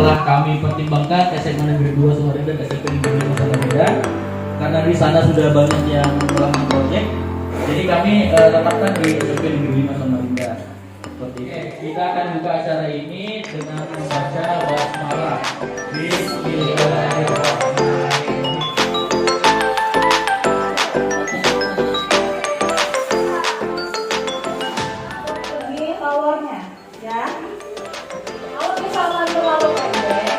setelah kami pertimbangkan SMA Negeri 2 Samarinda dan SMP Negeri 5 Samarinda, karena di sana sudah banyak yang melakukan proyek, jadi kami tetapkan di SMP Negeri 5 Samarinda. Seperti itu. Kita akan buka acara ini dengan membaca basmalah. Bismillahirrahmanirrahim. Ini powernya, ya. Kalau misalkan terlalu pendek,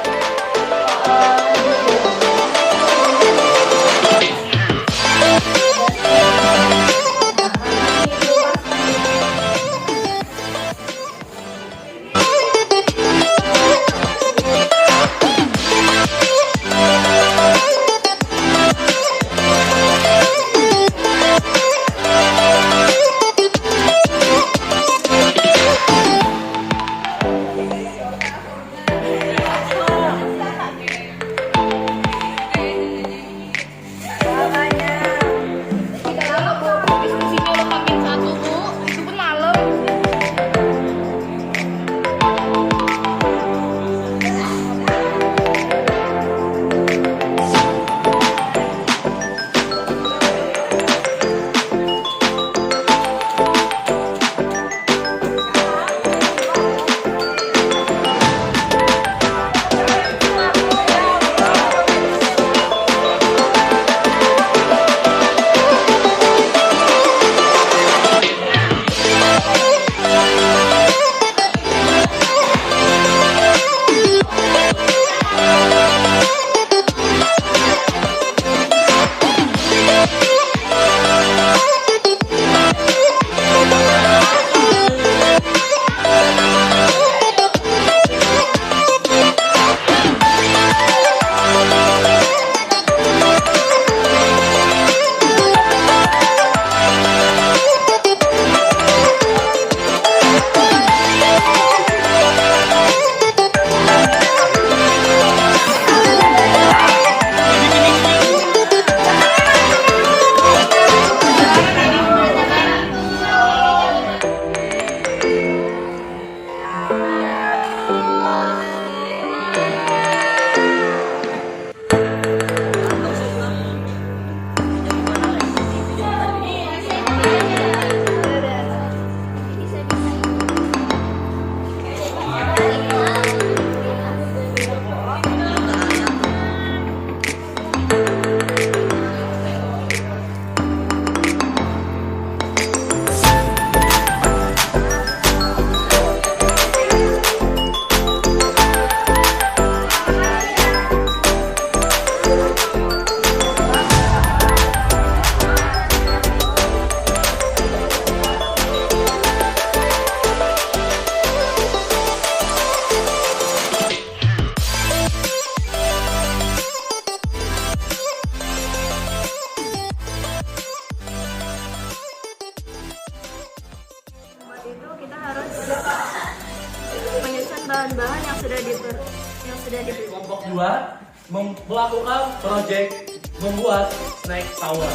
bahan-bahan yang sudah dibeli. Kelompok 2 melakukan proyek membuat snack tower.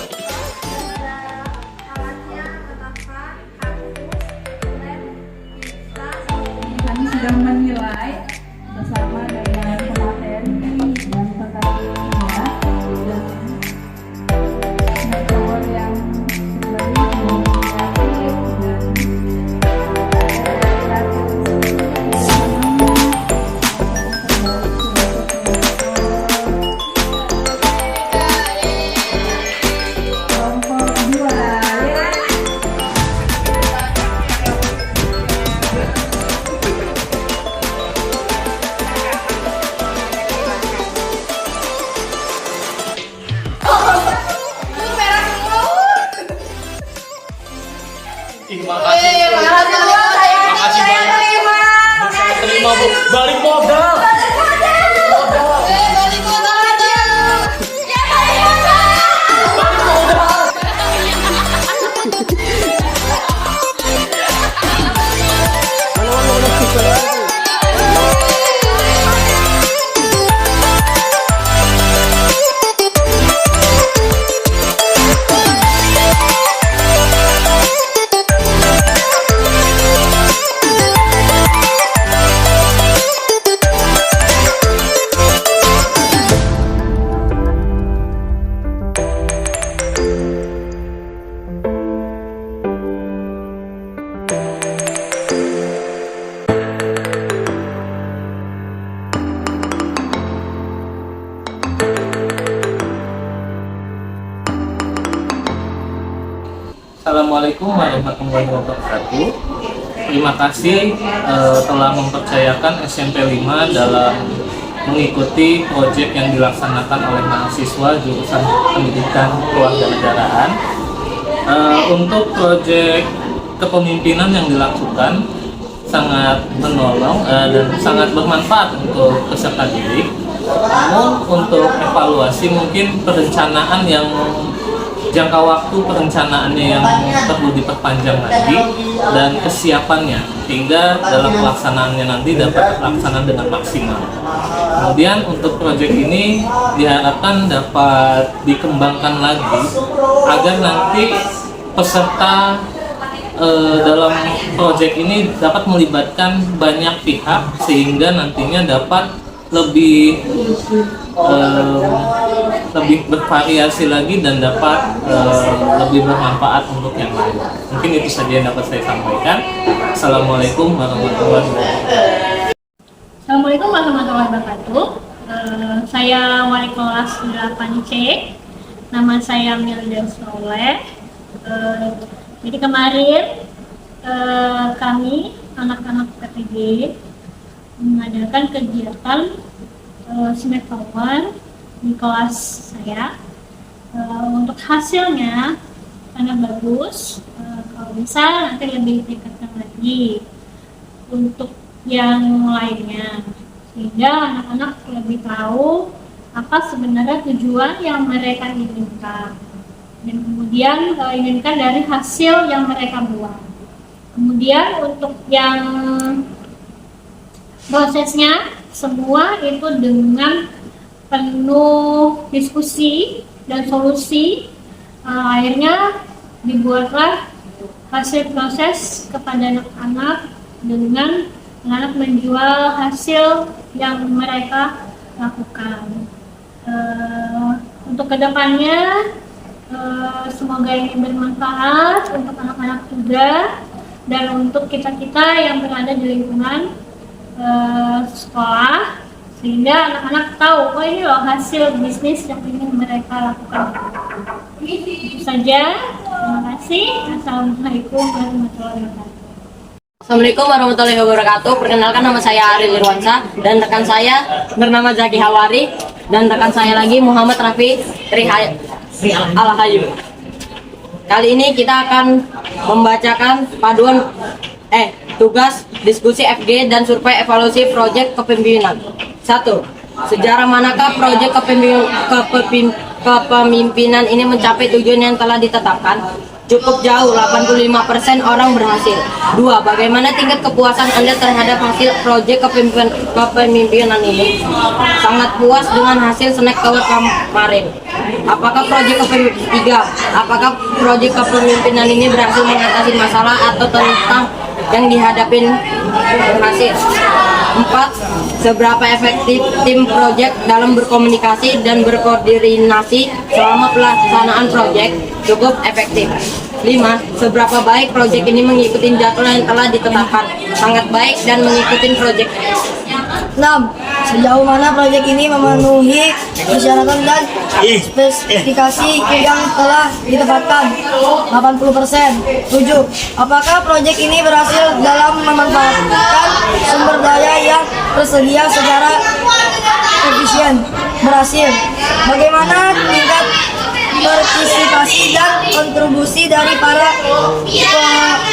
Kami sedang menilai bersama dengan pemateri dan pekerja dan snack tower yang lebih Assalamualaikum warahmatullahi wabarakatuh. Terima kasih telah mempercayakan SMP 5 dalam mengikuti proyek yang dilaksanakan oleh mahasiswa jurusan Pendidikan Kewarganegaraan. Untuk proyek kepemimpinan yang dilakukan sangat menolong dan sangat bermanfaat untuk peserta didik. Namun untuk evaluasi mungkin perencanaan yang jangka waktu perencanaannya yang perlu diperpanjang lagi dan kesiapannya hingga dalam pelaksanaannya nanti dapat terlaksana dengan maksimal. Kemudian untuk proyek ini diharapkan dapat dikembangkan lagi agar nanti peserta dalam proyek ini dapat melibatkan banyak pihak sehingga nantinya dapat lebih bervariasi lagi dan dapat lebih bermanfaat untuk yang lain. Mungkin itu saja yang dapat saya sampaikan. Assalamualaikum warahmatullahi wabarakatuh. Assalamualaikum warahmatullahi wabarakatuh. Saya wali kelas 8C. Nama saya Milda Soleh. Jadi kemarin kami anak-anak PTG mengadakan kegiatan snack tower di kelas saya. Untuk hasilnya sangat bagus. Kalau bisa nanti lebih ditingkatkan lagi untuk yang lainnya, sehingga anak-anak lebih tahu apa sebenarnya tujuan yang mereka inginkan dan kemudian inginkan dari hasil yang mereka buat. Kemudian untuk yang prosesnya semua itu dengan penuh diskusi dan solusi, akhirnya dibuatlah hasil proses kepada anak-anak dengan anak menjual hasil yang mereka lakukan. Untuk kedepannya semoga ini bermanfaat untuk anak-anak juga dan untuk kita-kita yang berada di lingkungan sekolah, sehingga anak-anak tahu oh ini loh hasil bisnis yang ingin mereka lakukan. Itu saja. Terima kasih. Assalamualaikum warahmatullahi wabarakatuh. Assalamualaikum warahmatullahi wabarakatuh. Perkenalkan, nama saya Ariel Irwansa dan rekan saya bernama Zaki Hawari dan rekan saya lagi Muhammad Rafi Al-Hayu. Kali ini kita akan membacakan tugas diskusi FG dan survei evaluasi proyek kepemimpinan. 1. Sejarah manakah proyek kepemimpinan ini mencapai tujuan yang telah ditetapkan? Cukup jauh, 85% orang berhasil. 2. Bagaimana tingkat kepuasan Anda terhadap hasil proyek kepemimpinan ini? Sangat puas dengan hasil snack tower kemarin. Apakah proyek apakah proyek kepemimpinan ini berhasil mengatasi masalah atau tentang yang dihadapin berhasil? 4. Seberapa efektif tim proyek dalam berkomunikasi dan berkoordinasi selama pelaksanaan proyek? Cukup efektif. 5. Seberapa baik proyek ini mengikuti jadwal yang telah ditetapkan? Sangat baik dan mengikuti proyek. 6. Sejauh mana proyek ini memenuhi persyaratan dan spesifikasi yang telah ditetapkan? 80%. 7. Apakah proyek ini berhasil dalam memanfaatkan sumber daya yang tersedia secara efisien? Berhasil. Bagaimana tingkat partisipasi dan kontribusi dari para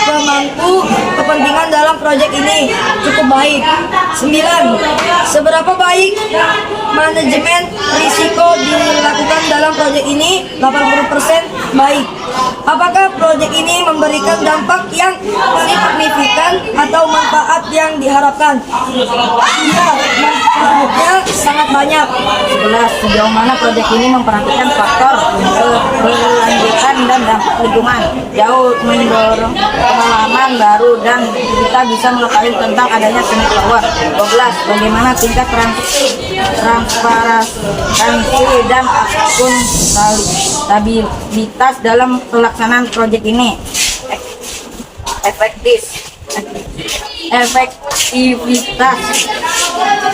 pemangku kepentingan dalam proyek ini? Cukup baik. 9. Seberapa baik manajemen risiko dilakukan dalam proyek ini? 80% baik. Apakah proyek ini memberikan dampak yang signifikan atau manfaat yang diharapkan? Ya, manfaatnya sangat banyak. 11. Sejauh mana proyek ini memperhatikan faktor keberlanjutan dan dampak lingkungan? Jauh mendorong pengalaman baru dan kita bisa mengetahui tentang adanya snack tower. 12. Bagaimana tingkat transparansi dan akuntabilitas dalam pelaksanaan proyek ini? Efektivitas.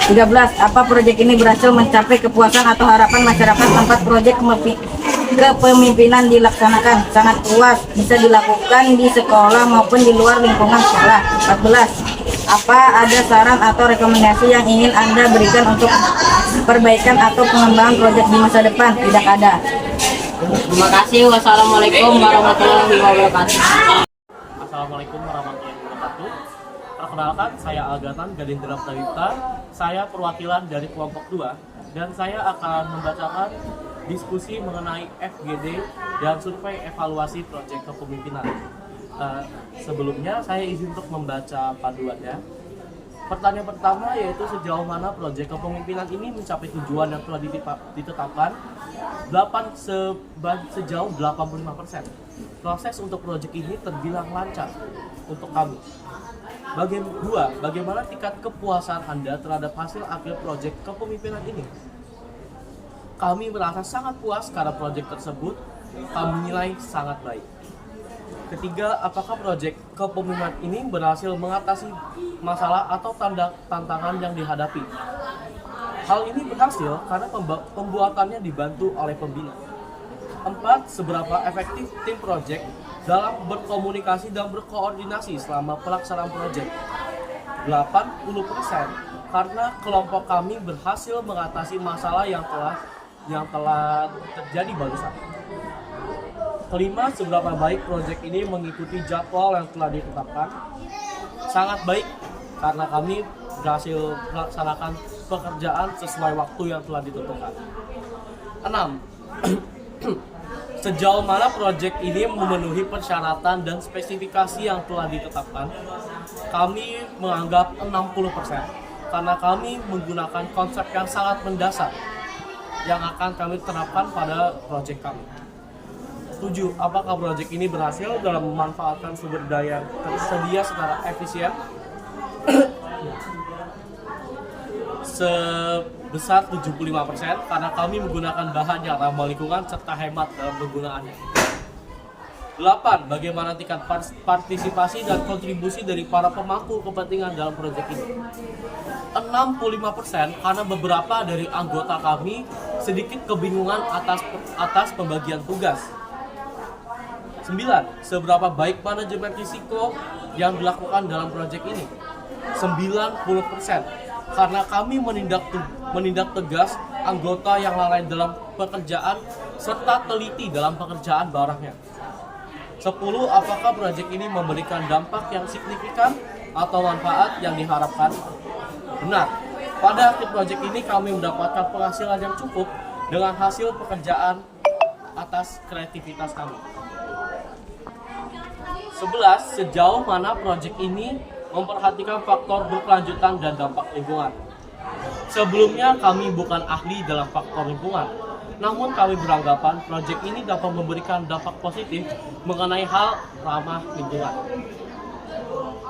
13. Apa proyek ini berhasil mencapai kepuasan atau harapan masyarakat tempat proyek kepemimpinan dilaksanakan sangat puas, bisa dilakukan di sekolah maupun di luar lingkungan sekolah. 14. Apa ada saran atau rekomendasi yang ingin Anda berikan untuk perbaikan atau pengembangan proyek di masa depan? Tidak ada. Terima kasih. Wassalamualaikum warahmatullahi wabarakatuh. Assalamualaikum warahmatullahi wabarakatuh. Perkenalkan, saya Agatan Gadindra Pradipta. Saya perwakilan dari kelompok 2 dan saya akan membacakan diskusi mengenai FGD dan survei evaluasi proyek kepemimpinan. Sebelumnya saya izin untuk membaca panduannya. Pertanyaan pertama yaitu sejauh mana proyek kepemimpinan ini mencapai tujuan yang telah ditetapkan. Sejauh 85%. Proses untuk proyek ini terbilang lancar untuk kami. Bagaimana tingkat kepuasan Anda terhadap hasil akhir proyek kepemimpinan ini? Kami merasa sangat puas karena proyek tersebut kami nilai sangat baik. Ketiga, apakah proyek kepemimpinan ini berhasil mengatasi masalah atau tantangan yang dihadapi? Hal ini berhasil karena pembuatannya dibantu oleh pembina. 4. Seberapa efektif tim proyek dalam berkomunikasi dan berkoordinasi selama pelaksanaan proyek? 80% karena kelompok kami berhasil mengatasi masalah yang telah terjadi barusan. 5. Seberapa baik proyek ini mengikuti jadwal yang telah ditetapkan? Sangat baik karena kami berhasil melaksanakan pekerjaan sesuai waktu yang telah ditentukan. 6. Sejauh mana proyek ini memenuhi persyaratan dan spesifikasi yang telah ditetapkan? Kami menganggap 60% karena kami menggunakan konsep yang sangat mendasar yang akan kami terapkan pada proyek kami. 7. Apakah proyek ini berhasil dalam memanfaatkan sumber daya tersedia secara efisien? Sebesar 75% karena kami menggunakan bahan yang ramah lingkungan serta hemat dalam penggunaannya. 8. Bagaimana tingkat partisipasi dan kontribusi dari para pemangku kepentingan dalam proyek ini? 65% karena beberapa dari anggota kami sedikit kebingungan atas pembagian tugas. 9. Seberapa baik manajemen risiko yang dilakukan dalam proyek ini? 90% karena kami menindak tegas anggota yang lalai dalam pekerjaan serta teliti dalam pekerjaan barangnya. 10. Apakah proyek ini memberikan dampak yang signifikan atau manfaat yang diharapkan? Benar. Pada akhir proyek ini kami mendapatkan penghasilan yang cukup dengan hasil pekerjaan atas kreativitas kami. 11. Sejauh mana proyek ini memperhatikan faktor berkelanjutan dan dampak lingkungan? Sebelumnya kami bukan ahli dalam faktor lingkungan, namun kami beranggapan proyek ini dapat memberikan dampak positif mengenai hal ramah lingkungan.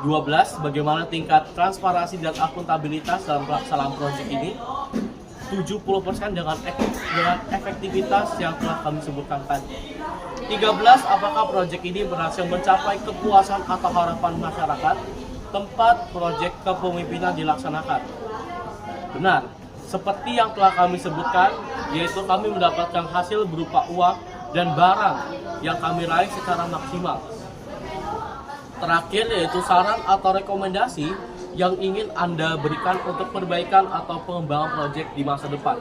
12. Bagaimana tingkat transparansi dan akuntabilitas dalam pelaksanaan proyek ini? 70% dengan efektivitas yang telah kami sebutkan tadi. 13. Apakah proyek ini berhasil mencapai kepuasan atau harapan masyarakat tempat proyek kepemimpinan dilaksanakan? Benar. Seperti yang telah kami sebutkan, yaitu kami mendapatkan hasil berupa uang dan barang yang kami raih secara maksimal. Terakhir yaitu saran atau rekomendasi yang ingin Anda berikan untuk perbaikan atau pengembangan proyek di masa depan.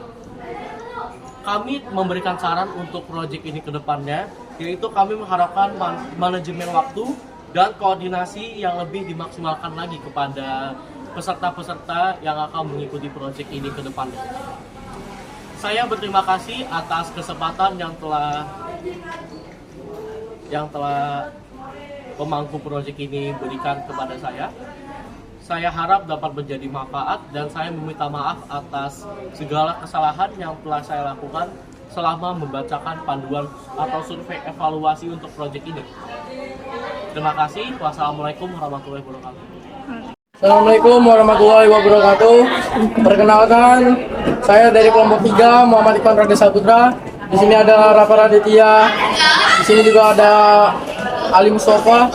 Kami memberikan saran untuk proyek ini ke depannya, yaitu kami mengharapkan manajemen waktu dan koordinasi yang lebih dimaksimalkan lagi kepada peserta-peserta yang akan mengikuti proyek ini ke depannya. Saya berterima kasih atas kesempatan yang telah pemangku proyek ini berikan kepada saya. Saya harap dapat menjadi manfaat dan saya meminta maaf atas segala kesalahan yang telah saya lakukan selama membacakan panduan atau survei evaluasi untuk proyek ini. Terima kasih. Wassalamualaikum warahmatullahi wabarakatuh. Assalamualaikum warahmatullahi wabarakatuh. Perkenalkan, saya dari kelompok 3 Muhammad Iqbal Raga Saputra. Di sini ada Rafa Raditya. Di sini juga ada Ali Mustafa.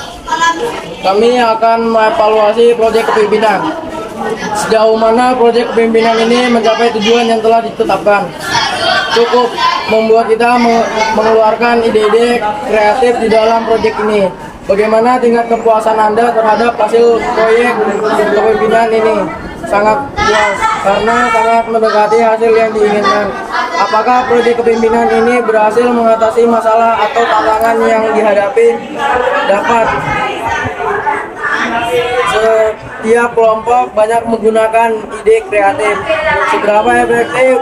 Kami akan mengevaluasi proyek kepemimpinan. Sejauh mana proyek kepemimpinan ini mencapai tujuan yang telah ditetapkan? Cukup. membuat kita mengeluarkan ide-ide kreatif di dalam proyek ini. Bagaimana tingkat kepuasan Anda terhadap hasil proyek kepemimpinan ini? Sangat puas karena sangat mendekati hasil yang diinginkan. Apakah proyek kepemimpinan ini berhasil mengatasi masalah atau tantangan yang dihadapi? Dapat. Setiap kelompok banyak menggunakan ide kreatif. Seberapa efektif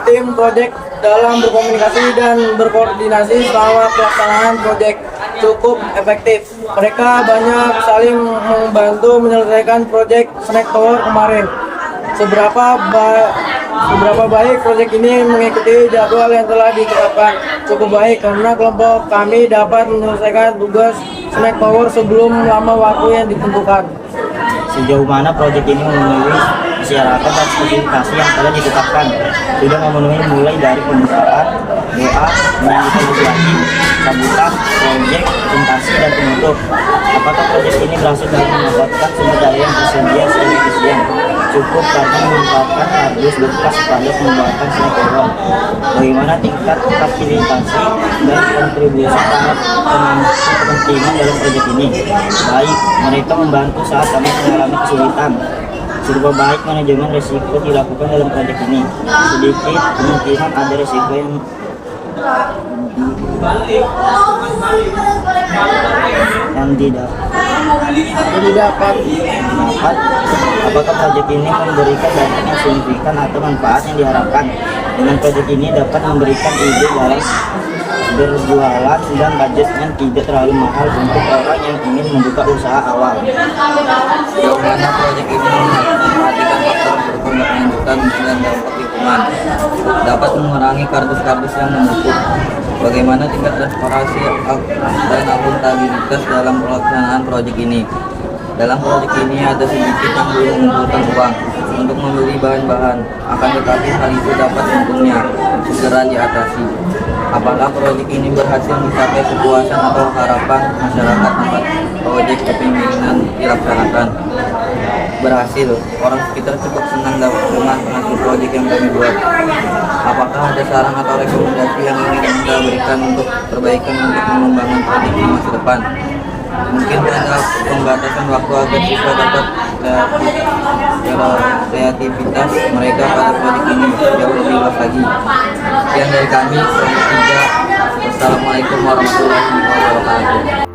tim proyek dalam berkomunikasi dan berkoordinasi selama pelaksanaan proyek? Cukup efektif. Mereka banyak saling membantu menyelesaikan proyek Snack Tower kemarin. Seberapa baik proyek ini mengikuti jadwal yang telah ditetapkan? Cukup baik karena kelompok kami dapat menyelesaikan tugas Snack Tower sebelum lama waktu yang ditentukan. Sejauh mana proyek ini memenuhi persyaratan dan spesifikasi yang telah ditetapkan? Sudah memenuhi mulai dari pembukaan, doa, menyanyikan legislasi, sambutan, proyek, presentasi, dan penutup. Apakah proyek ini berhasil dalam memanfaatkan sumber daya yang tersedia secara efisien? Cukup karena memanfaatkan kardus bekas pada pembuatan Snack Tower. Bagaimana tingkat partisipasi dan kontribusi para pemangku kepentingan dalam proyek ini? Baik, mereka membantu saat kami mengalami kesulitan. Serba baik manajemen risiko dilakukan dalam proyek ini. Sedikit kemungkinan ada risiko yang didapat. Apakah proyek ini memberikan dampak yang signifikan atau manfaat yang diharapkan? Dengan proyek ini dapat memberikan ide dalam berjualan dan budget yang tidak terlalu mahal untuk orang yang ingin membuka usaha awal. Sejauh mana proyek ini memperhatikan faktor berkelanjutan dan dampak lingkungan, dapat mengurangi kardus-kardus yang menumpuk. Bagaimana tingkat transparansi dan akuntabilitas dalam pelaksanaan proyek ini? Dalam proyek ini ada sedikit yang belum mengumpulkan uang untuk membeli bahan-bahan, akan tetapi hal itu dapat untungnya segera diatasi. Apakah proyek ini berhasil mencapai kepuasan atau harapan masyarakat tempat proyek kepemimpinan dilaksanakan? Berhasil, orang sekitar cukup senang dengan hasil proyek yang kami buat. Apakah ada saran atau rekomendasi yang ingin Anda berikan untuk perbaikan untuk pengembangan proyek di masa depan? Mungkin ada pembatasan waktu agar siswa dapat kreativitas mereka pada proyek ini jauh lebih luas lagi. Sekian dari kami, kelompok 3. Wassalamualaikum warahmatullahi wabarakatuh.